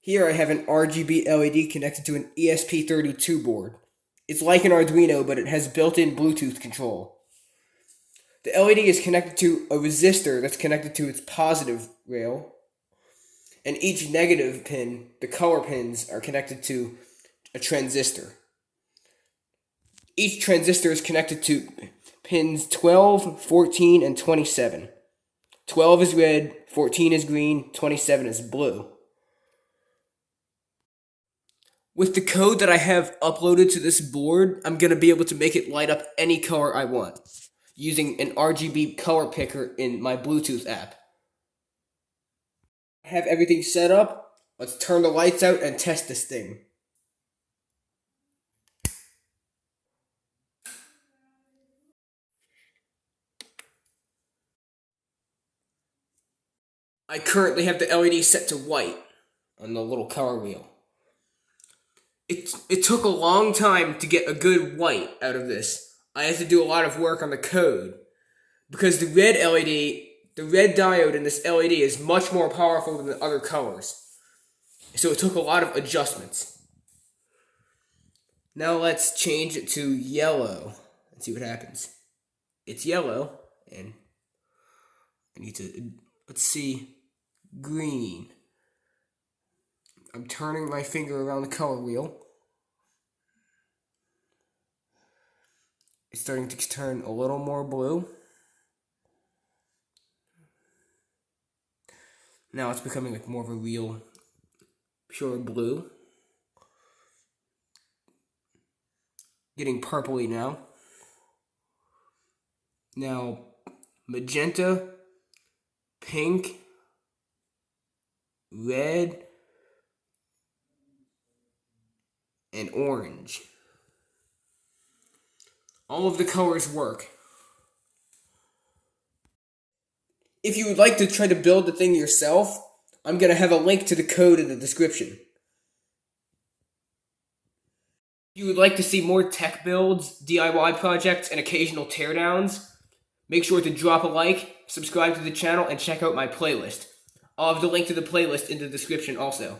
Here I have an RGB LED connected to an ESP32 board. It's like an Arduino, but it has built-in Bluetooth control. The LED is connected to a resistor that's connected to its positive rail, and each negative pin, the color pins, are connected to a transistor. Each transistor is connected to pins 12, 14, and 27. 12 is red, 14 is green, 27 is blue. With the code that I have uploaded to this board, I'm going to be able to make it light up any color I want using an RGB color picker in my Bluetooth app. I have everything set up. Let's turn the lights out and test this thing. I currently have the LED set to white on the little color wheel. It took a long time to get a good white out of this. I had to do a lot of work on the code because the red diode in this LED is much more powerful than the other colors. So it took a lot of adjustments. Now let's change it to yellow and see what happens. It's yellow, and I need to, let's see, green. I'm turning my finger around the color wheel. It's starting to turn a little more blue. Now it's becoming like more of a real, pure blue. Getting purpley now. Now, magenta, pink, red, and orange. All of the colors work. If you would like to try to build the thing yourself, I'm going to have a link to the code in the description. If you would like to see more tech builds, DIY projects, and occasional teardowns, make sure to drop a like, subscribe to the channel, and check out my playlist. I'll have the link to the playlist in the description also.